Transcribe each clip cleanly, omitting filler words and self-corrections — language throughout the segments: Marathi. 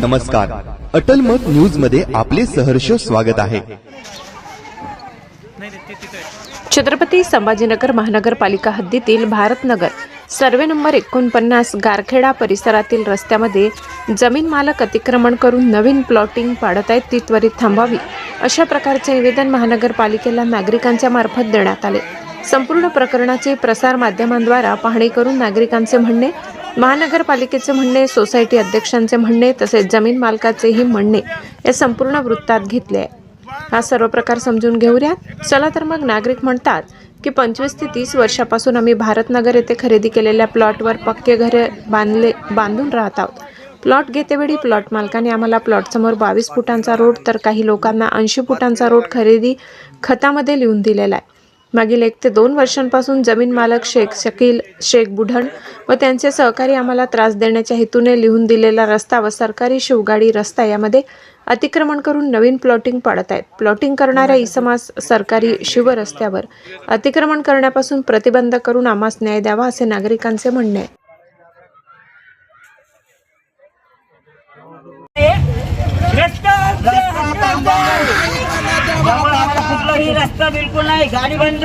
नमस्कार. अटल मत न्यूज मध्ये आपले सहर्ष स्वागत आहे. छत्रपती संभाजीनगर महानगरपालिका हद्दीतील भारतनगर सर्वे नंबर 49 गारखेडा परिसरातील रस्त्यामध्ये जमीन मालक अतिक्रमण करून नवीन प्लॉटिंग पाडत आहेत, ती त्वरित थांबावी अशा प्रकारचे निवेदन महानगरपालिकेला नागरिकांच्या मार्फत देण्यात आले. संपूर्ण प्रकरणाची प्रसार माध्यमांद्वारा पाहणी करून नागरिकांचे म्हणणे, महानगरपालिकेचे म्हणणे, सोसायटी अध्यक्षांचे म्हणणे तसेच जमीन मालकाचेही म्हणणे या संपूर्ण वृत्तात घेतले आहे. हा सर्व प्रकार समजून घेऊया. चला तर मग नागरिक म्हणतात की 25 ते 30 वर्षापासून आम्ही भारतनगर येथे खरेदी केलेल्या प्लॉटवर पक्के घरे बांधून राहत आहोत. प्लॉट घेतेवेळी प्लॉट मालकाने आम्हाला प्लॉटसमोर 22 फुटांचा रोड तर काही लोकांना 80 फुटांचा रोड खरेदी खतामध्ये लिहून दिलेला आहे. मागील 1 ते 2 वर्षांपासून जमीन मालक शेख शकील शेख बुढण व त्यांचे सहकारी आम्हाला त्रास देण्याच्या हेतूने लिहून दिलेला रस्ता व सरकारी शिवगाडी रस्ता यामध्ये अतिक्रमण करून नवीन प्लॉटिंग पाडत आहेत. प्लॉटिंग करणाऱ्या इसमास सरकारी शिव रस्त्यावर अतिक्रमण करण्यापासून प्रतिबंध करून आम्हास न्याय द्यावा असे नागरिकांचे म्हणणे आहे. कुठलाही रस्ता बिलकुल नाही, गाडी बंद.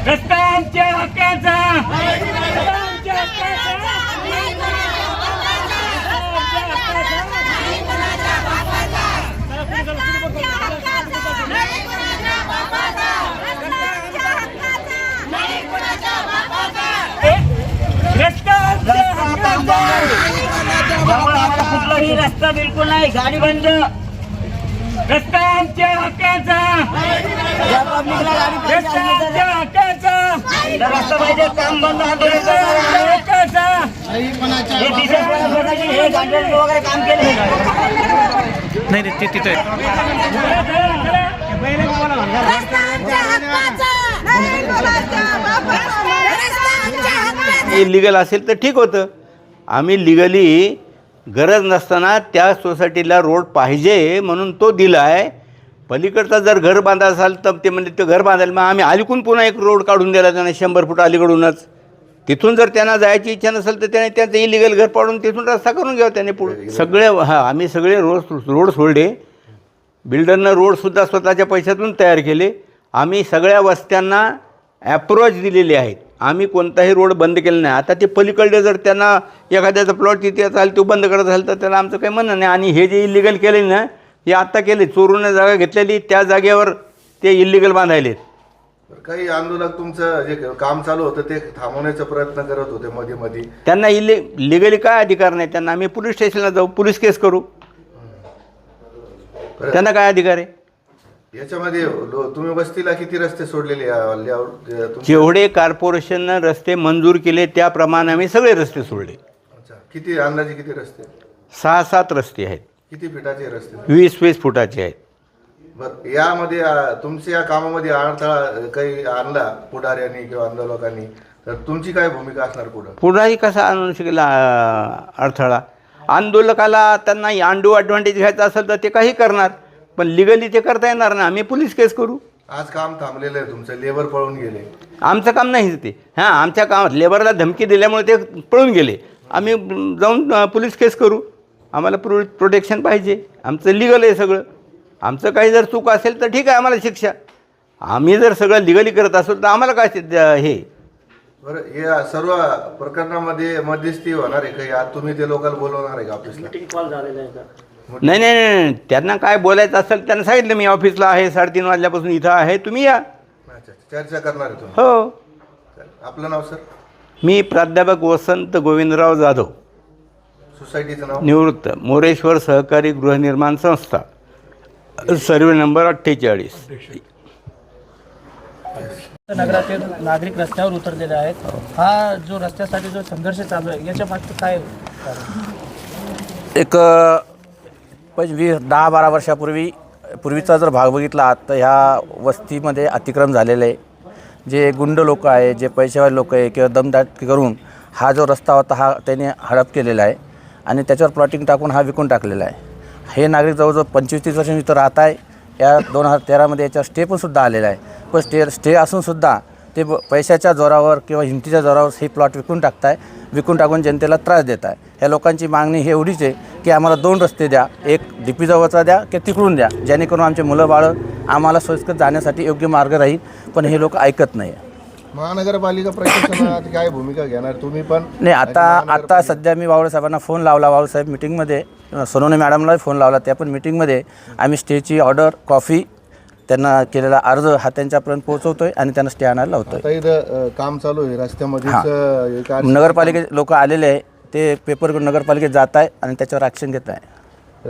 रस्ता आमच्या हक्काचा. कुठलाही रस्ता बिलकुल नाही, गाडी बंद. रस्ता आमच्या हक्काचा. रस्ता हक्काचा. रस्ता पाहिजे, काम बंद. हक्काचा हे गांडे वगैरे काम केले नाही ते तिथे इलिगल असेल तर ठीक होतं. आम्ही लिगली गरज नसताना त्या सोसायटीला रोड पाहिजे म्हणून तो दिला आहे. पलीकडचा जर घर बांधा असाल तर ते म्हणजे ते घर बांधायला मग आम्ही अलीकडून पुन्हा एक रोड काढून दिला त्यांना 100 फूट अलीकडूनच. तिथून जर त्यांना जायची इच्छा नसेल तर त्याने त्यांचं इलिगल घर पाडून तिथून रस्ता करून घ्यावा त्याने पुढे. सगळे आम्ही सगळे रोड सोडले. बिल्डरनं रोडसुद्धा स्वतःच्या पैशातून तयार केले. आम्ही सगळ्या वस्त्यांना ॲप्रोच दिलेले आहेत. आम्ही कोणताही रोड बंद केला नाही. आता ते पलीकडे जर त्यांना एखाद्याचा प्लॉट तिथे असाल तो बंद करत असेल तर त्याला आमचं काही म्हणणं नाही. आणि हे जे इलिगल केले ना हे आत्ता केले, चोरून जागा घेतलेली त्या जागेवर ते इलिगल बांधायले. काही आंदोलक तुमचं जे काम चालू होतं ते थांबवण्याचा प्रयत्न करत होते मध्ये मध्ये. त्यांना लिगली काय अधिकार नाही. त्यांना आम्ही पोलीस स्टेशनला जाऊ, पोलीस केस करू. त्यांना काय अधिकार आहे? याच्यामध्ये तुम्ही वस्तीला किती रस्ते सोडलेले? जेवढे कॉर्पोरेशननं रस्ते मंजूर केले त्याप्रमाणे आम्ही सगळे रस्ते सोडले. अच्छा, किती अंदाजे किती रस्ते? 6-7 रस्ते आहेत. किती फुटाचे रस्ते? 20-20 फुटाचे आहेत. बरं, यामध्ये तुमच्या या कामामध्ये अडथळा काही आणला पुढाऱ्यांनी किंवा आंदोलकांनी तर तुमची काय भूमिका असणार पुढं? पुढारी कसा आणू शकेल अडथळा? आंदोलकाला त्यांना अंडू ॲडव्हान्टेज घ्यायचा असेल तर ते काही करणार, पण लिगली ते करता येणार ना. आम्ही पोलीस केस करू. आज काम थांबलेलं आहे तुमचं, लेबर पळून गेले. आमचं काम नाही ते. आमच्या कामात लेबरला धमकी दिल्यामुळे ते पळून गेले. आम्ही जाऊन पोलीस केस करू. आम्हाला प्रोटेक्शन पाहिजे. आमचं लिगल आहे सगळं. आमचं काही जर चूक असेल तर ठीक आहे, आम्हाला शिक्षा. आम्ही जर सगळं लिगली करत असेल तर आम्हाला काय हे. बरं, या सर्व प्रकरणामध्ये मध्यस्थी होणार आहे काही? आज तुम्ही ते लोकल बोलवणार आहे का ऑफिसला? कॉल झालेला आहे का? नाही, त्यांना काय बोलायचं असेल त्यांना सांगितलं मी ऑफिसला आहे, 3:30 वाजल्यापासून इथं आहे, तुम्ही या. अच्छा, चर्चा करणार आहे तुम्ही? हो. आपलं नाव सर? मी प्राध्यापक वसंत गोविंदराव जाधव. सोसायटीचं नाव? निवृत्त मोरेश्वर सहकारी गृहनिर्माण संस्था, सर्वे नंबर 48. नगरातील नागरिक रस्त्यावर उतरलेले आहेत. हा जो रस्त्यासाठी जो संघर्ष चालू आहे याच्या मागचं काय? एक 10-12 वर्षापूर्वीचा जर भाग बघितला तर ह्या वस्तीमध्ये अतिक्रमण झालेलं आहे. जे गुंड लोक आहे, जे पैसेवाले लोक आहे किंवा दमदाटी करून हा जो रस्ता होता हा त्याने हडप केलेला आहे आणि त्याच्यावर प्लॉटिंग टाकून हा विकून टाकलेला आहे. हे नागरिक जवळजवळ 25-30 वर्षांनी इथं राहत आहे. या 2013 मध्ये याच्यावर स्टे पण सुद्धा आलेला आहे. पण स्टे असूनसुद्धा ते पैशाच्या जोरावर किंवा हिमतीच्या जोरावर हे प्लॉट विकून टाकताय, विकून टाकून जनतेला त्रास देत आहे. ह्या लोकांची मागणी ही एवढीच आहे की आम्हाला 2 रस्ते द्या, एक DP जवळचा द्या की तिकडून द्या, जेणेकरून आमचे मुलं बाळं आम्हाला सोयीस्कर जाण्यासाठी योग्य मार्ग राहील. पण हे लोक ऐकत नाही. महानगरपालिका प्रशासनात काय भूमिका घेणार तुम्ही पण? नाही, आता सध्या मी वावळे साहेबांना फोन लावला. वावळे साहेब मीटिंगमध्ये, सोनवणे मॅडमला फोन लावला. त्या पण मीटिंगमध्ये आम्ही स्टेची ऑर्डर, कॉफी, त्यांना केलेला अर्ज हा त्यांच्यापर्यंत पोहोचवतोय आणि त्यांना स्टे आणायला लावतोय. आता इथं काम चालू आहे रस्त्यामध्येच. नगरपालिके लोक आलेले आहे, ते पेपर करून नगरपालिकेत जात आहे आणि त्याच्यावर ॲक्शन घेत आहे.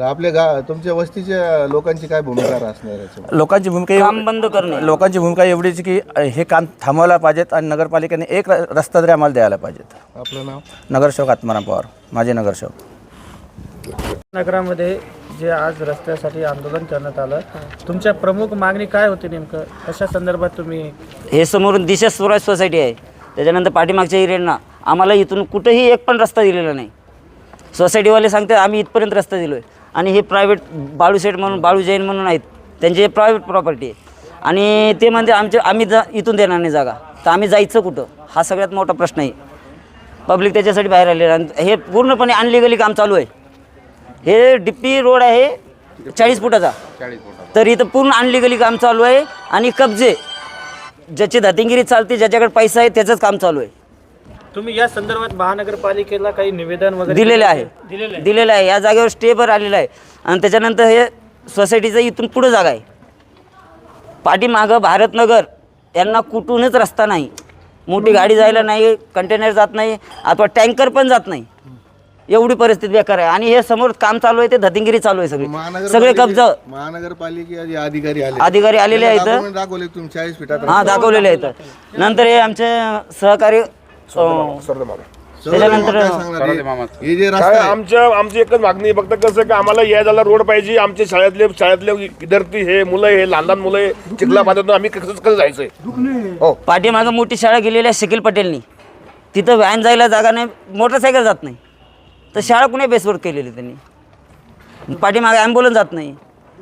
आपल्या तुमच्या वस्तीच्या लोकांची काय भूमिका असणार आहे? लोकांची भूमिका एवढीच की हे काम थांबवायला पाहिजेत आणि नगरपालिकेने एक रस्ता तरी आम्हाला द्यायला पाहिजेत. आपलं नाव? नगरसेवक आत्माराम पवार, माझे नगरसेवक. नगरामध्ये जे आज रस्त्यासाठी आंदोलन करण्यात आलं, तुमच्या प्रमुख मागणी काय होती नेमकं? कशा संदर्भात तुम्ही? हे समोरून दिशा स्वराज सोसायटी आहे, त्याच्यानंतर पाठीमागच्या एरियांना आम्हाला इथून कुठेही एक पण रस्ता दिलेला नाही. सोसायटीवाले सांगतात आम्ही इथपर्यंत रस्ता दिलो आहे आणि हे प्रायव्हेट बाळू शेठ म्हणून, बाळू जैन म्हणून आहेत, त्यांचे प्रायव्हेट प्रॉपर्टी आहे आणि ते म्हणते आम्ही इथून देणार नाही जागा, तर आम्ही जायचं कुठं? हा सगळ्यात मोठा प्रश्न आहे. पब्लिक त्याच्यासाठी बाहेर आलेलं आणि हे पूर्णपणे अनलिगली काम चालू आहे. हे DP रोड आहे 40 फुटाचा, तर इथं पूर्ण अनलिगली काम चालू आहे आणि कब्जे, ज्याची धतिंगिरी चालते, ज्याच्याकडे पैसा आहे त्याचंच काम चालू आहे. तुम्ही या संदर्भात महानगरपालिकेला काही निवेदन वगैरे दिलेलं आहे. या जागेवर स्टेवर आलेला आहे आणि त्याच्यानंतर हे सोसायटीचं इथून पुढं जागा आहे. पाठीमागं भारतनगर यांना कुठूनच रस्ता नाही, मोठी गाडी जायला नाही, कंटेनर जात नाही अथवा टँकर पण जात नाही, एवढी परिस्थिती बेकार आहे. आणि हे समोर काम चालू आहे, ते धतिंगिरी चालू आहे, सगळे कब्जा. महानगरपालिकेचे अधिकारी आलेले आहेत, दाखवले तुम्ही 40 फीटात. हां दाखवलेले आहेत. नंतर हे आमचे सहकारी त्याच्यानंतर हे जे रस्ता आहे, आमची एकच मागणी फक्त कसं की आम्हाला यायला रोड पाहिजे. आमचे शाळेतले विद्यार्थी, हे मुलं, हे लहान मुलं, हे चिखला पाण्यातून आम्ही कसं जायचंय? हो, पाठीमागं मोठी शाळा गेलेली आहे शकील पटेलनी, तिथं व्हॅन जायला जागा नाही, मोटरसायकल जात नाही, तर शाळा कुणी बेसवर केलेली त्यांनी. पाठीमागे ॲम्ब्युलन्स जात नाही,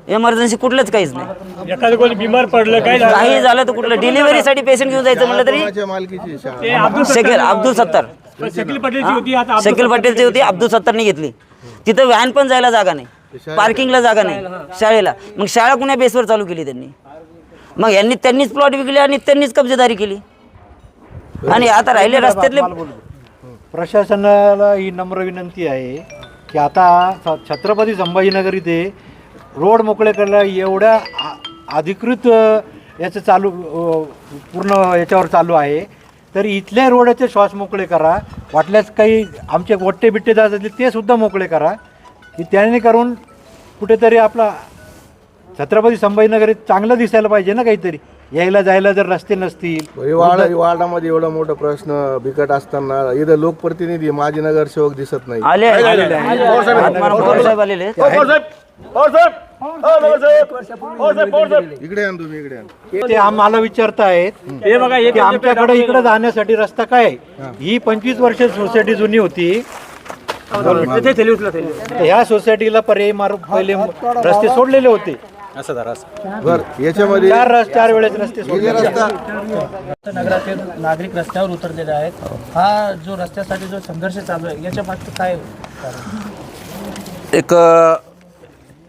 इमर्जन्सी कुठलंच काहीच नाही. एखादं कोणी बिमार पडलं काही झालं तर कुठलं डिलिव्हरीसाठी पेशंट घेऊन जायचं म्हटलं तरी कोणाच्या मालकीची शाळा? शकील अब्दुल सत्तार, शकील पटेलची होती, आता शकील पटेलची होती, अब्दुल सत्तारने घेतली. तिथं व्हॅन पण जायला जागा नाही, पार्किंगला जागा नाही शाळेला. मग शाळा कुण्या बेसवर चालू केली त्यांनी? मग त्यांनीच प्लॉट विकले आणि त्यांनीच कब्जेदारी केली. आणि आता राहिले रस्त्यातले. प्रशासनाला ही नम्र विनंती आहे की आता छत्रपती संभाजीनगर इथे रोड मोकळे करायला एवढ्या अधिकृत याचं चालू पूर्ण याच्यावर चालू आहे, तर इथल्या रोडाचे श्वास मोकळे करा. वाटल्यास काही आमचे गोट्टे बिट्टे जात असले ते सुद्धा मोकळे करा, की त्याने करून कुठेतरी आपला छत्रपती संभाजीनगर चांगलं दिसायला पाहिजे ना. काहीतरी यायला जायला जर रस्ते नसतील, वार्डामध्ये एवढा मोठा प्रश्न बिकट असताना इथं लोकप्रतिनिधी, माजी नगरसेवक दिसत नाही. आले साहेब आलेले. इकडे आण तुम्ही, इकडे आण. ते आम्हाला विचारतायत की आमच्याकडे इकडे जाण्यासाठी रस्ता काय आहे? ही 25 वर्ष सोसायटी जुनी होती, ह्या सोसायटीला पर्यायी मार्ग पहिले रस्ते सोडलेले होते. याच्यामध्ये 4 वेळेस रस्ते सोडले. नगरातील नागरिक रस्त्यावर उतरलेले आहेत. हा जो रस्त्यासाठी जो संघर्ष चालू आहे, याच्या मागचं काय कारण? एक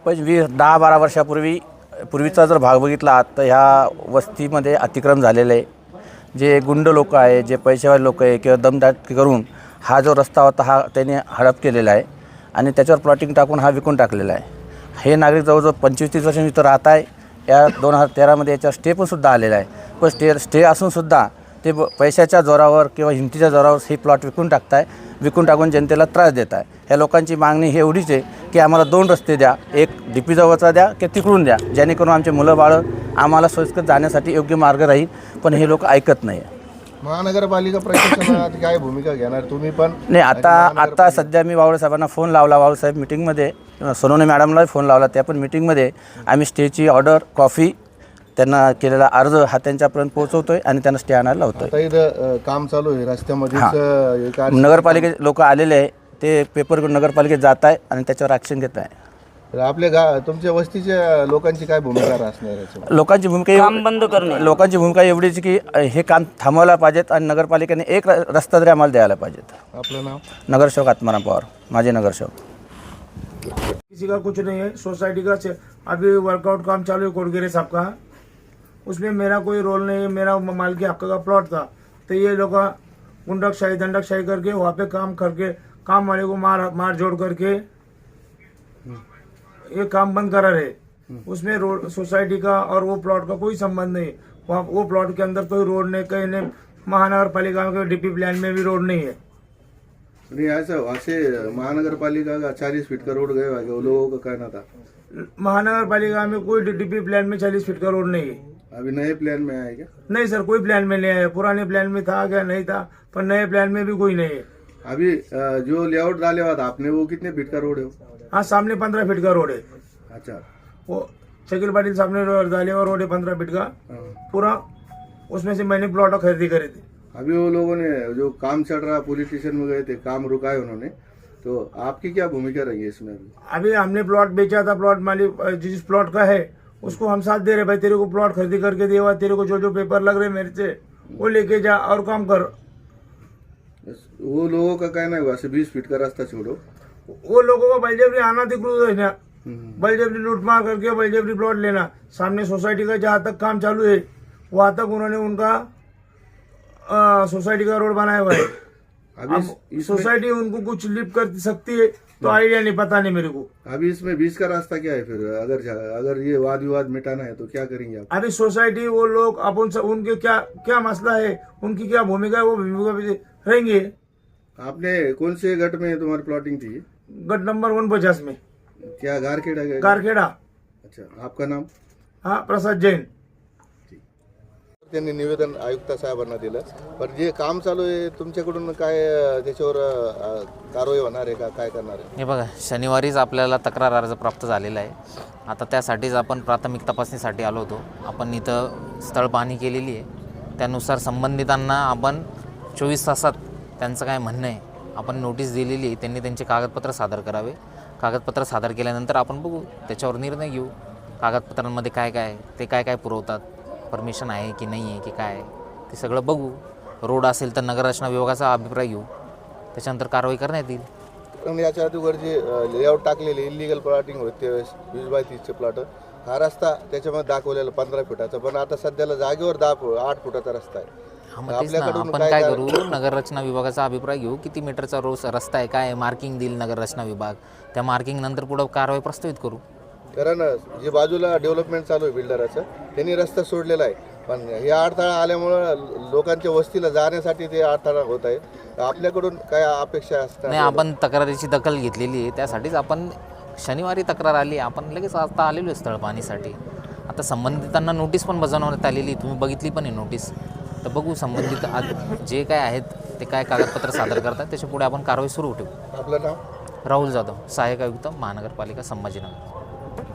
10-12 वर्षापूर्वीचा जर भाग बघितला तर ह्या वस्तीमध्ये अतिक्रम झालेलं आहे. जे गुंड लोक आहे, जे पैसेवाले लोक आहे किंवा दमदाटी करून हा जो रस्ता होता हा त्याने हडप केलेला आहे आणि त्याच्यावर प्लॉटिंग टाकून हा विकून टाकलेला आहे. हे नागरिक जवळजवळ 25-30 वर्ष इथं राहत आहे. या 2013मध्ये याच्यावर स्टे पण सुद्धा आलेला आहे. पण स्टे असूनसुद्धा ते पैशाच्या जोरावर किंवा हिमतीच्या जोरावर हे प्लॉट विकून विकून टाकून जनतेला त्रास देत आहे. ह्या लोकांची मागणी ही एवढीच आहे की आम्हाला 2 रस्ते द्या, एक DP जवळचा द्या की तिकडून द्या, जेणेकरून आमचे मुलं बाळं आम्हाला सोयीस्कर जाण्यासाठी योग्य मार्ग राहील. पण हे लोक ऐकत नाही. महानगरपालिका प्रशासनात काय भूमिका घेणार तुम्ही पण? नाही, आता सध्या मी वावळे साहेबांना फोन लावला. वावळे साहेब मीटिंगमध्ये, सोनवणे मॅडमला फोन लावला. त्या पण मीटिंगमध्ये आम्ही स्टेची ऑर्डर, कॉफी, त्यांना केलेला अर्ज हा त्यांच्यापर्यंत पोहोचवतोय आणि त्यांना स्टे आणायला लावतोय. आता इथं काम चालू आहे रस्त्यामध्ये. नगरपालिके लोक आलेले आहे, ते पेपर करून नगरपालिकेत जात आहे आणि त्याच्यावर ॲक्शन घेत आहे. तर आपल्या तुमच्या वस्तीच्या लोकांची काय भूमिका असणार याच्यामध्ये? लोकांची भूमिका काम बंद करणे. लोकांची भूमिका एवढीच की हे काम थांबवायला पाहिजेत आणि नगरपालिकेने एक रस्ता तरी आम्हाला द्यायला पाहिजेत. आपलं नाव? नगरसेवक आत्माराम पवार, माजी नगरसेवक. किसी का कुछ नहीं है, सोसाइटी का अभी वर्कआउट काम चालू है कोटगिरे साहब का, उसमें मेरा कोई रोल नहीं है, मेरा मालिकी हक का प्लॉट था, तो ये लोग गुंडकशाही दंडकशाही करके वहाँ पे काम करके काम वाले को मार जोड़ करके ये काम बंद करा रहे। उसमें रोड सोसाइटी का और वो प्लॉट का कोई संबंध नहीं, वहाँ वो प्लॉट के अंदर कोई रोड नहीं, कहीं नहीं, महानगर पालिका के डीपी प्लान में भी रोड नहीं है। नहीं ऐसे महानगरपालिका का 40 फीट का रोड गए हुआ है, वो लोगों का कहना था। महानगर पालिका में कोई डीपी प्लान में 40 फीट का रोड नहीं है। अभी नए प्लान में आया क्या? नहीं सर, कोई प्लान में नहीं आया, पुराने प्लान में था क्या नहीं था, पर नए प्लान में भी कोई नहीं है। अभी जो लेआउट डाले हुआ था आपने, वो कितने फीट का रोड है? हाँ, सामने 15 फीट का रोड है। अच्छा, वो शकील पाटिल सामने डाले हुआ रोड है 15 फीट का पूरा, उसमें से मैंने प्लॉट खरीदी करे थे। अभी वो लोगों ने जो काम चल रहा, पुलिस स्टेशन में गए थे, काम रुकाए उन्होंने, तो आपकी क्या भूमिका रही है इसमें? अभी हमने प्लॉट बेचा था, प्लॉट मालिक जिस प्लॉट का है उसको हम साथ दे रहे, भाई तेरे को प्लॉट खरीदी करके दिया हुआ, तेरे को जो जो पेपर लग रहे मेरे से वो लेके जा और काम कर। वो लोगों का कहना है वैसे 20 फीट का रास्ता छोड़ो, वो लोगों को बलजबरी आना अधिकृत है ना, बलजबरी लूटमार करके बलजबरी प्लॉट लेना। सामने सोसाइटी का जहाँ तक काम चालू है वहां तक उन्होंने उनका सोसाइटी का रोड बनाया हुआ है। अभी सोसाइटी उनको कुछ लिप कर सकती है तो आइडिया नहीं, पता नहीं मेरे को। अभी इसमें 20 का रास्ता क्या है फिर? अगर ये वाद विवाद मिटाना है तो क्या करेंगे आप? अभी सोसाइटी वो लोग अपन सब उनके क्या क्या मसला है, उनकी क्या भूमिका है, वो भूमिका भी रहेंगे। आपने कौन से गट में तुम्हारी प्लॉटिंग थी? गट नंबर 150 में। क्या गारखेड़ा गए? कारखेड़ा। अच्छा, आपका नाम? हाँ, प्रसाद जैन। त्यांनी निवेदन आयुक्त साहेबांना दिलं, पण जे काम चालू आहे तुमच्याकडून काय त्याच्यावर कारवाई होणार आहे का, काय करणार आहे? हे बघा, शनिवारीच आपल्याला तक्रार अर्ज प्राप्त झालेला आहे. आता त्यासाठीच आपण प्राथमिक तपासणीसाठी आलो होतो. आपण इथं स्थळ पाहणी केलेली आहे. त्यानुसार संबंधितांना आपण 24 तासात त्यांचं काय म्हणणं आहे आपण नोटीस दिलेली आहे. त्यांनी त्यांचे कागदपत्र सादर करावे. कागदपत्र सादर केल्यानंतर आपण बघू, त्याच्यावर निर्णय घेऊ. कागदपत्रांमध्ये काय काय ते काय काय पुरवतात, परमिशन आहे की नाही आहे की काय, ते सगळं बघू. रोड असेल तर नगररचना विभागाचा अभिप्राय घेऊ, त्याच्यानंतर कारवाई करण्यात येईल. पण याच्या अगोदर जे लेआउट टाकलेले इलिगल प्लॉटिंग होते त्यावेळेस 20/30चे प्लॉट, हा रस्ता त्याच्यामध्ये दाखवलेला 15 फुटाचा, पण आता सध्याला जागेवर 8 फुटाचा रस्ता आहे. आपण काय करू, नगररचना विभागाचा अभिप्राय घेऊ. किती मीटरचा रस्ता आहे, काय मार्किंग देईल नगररचना विभाग, त्या मार्किंग नंतर पुढे कारवाई प्रस्तावित करू. कारण जे बाजूला डेव्हलपमेंट चालू आहे बिल्डराचं, त्यांनी रस्ता सोडलेला आहे, पण हे अडथळा आल्यामुळं लोकांच्या वस्तीला जाण्यासाठी ते अडथळा होत आहे. आपल्याकडून काय अपेक्षा असतात? नाही, आपण तक्रारीची दखल घेतलेली आहे. त्यासाठीच आपण शनिवारी तक्रार आली, आपण लगेच आता आलेलो आहे स्थळ पाहणीसाठी. आता संबंधितांना नोटीस पण बजावण्यात आलेली, तुम्ही बघितली पण आहे नोटीस. तर बघू संबंधित जे काय आहेत ते काय कागदपत्र सादर करतात, त्याच्या पुढे आपण कारवाई सुरू ठेवू. आपलं नाव? राहुल जाधव, सहाय्यक आयुक्त महानगरपालिका संभाजीनगर.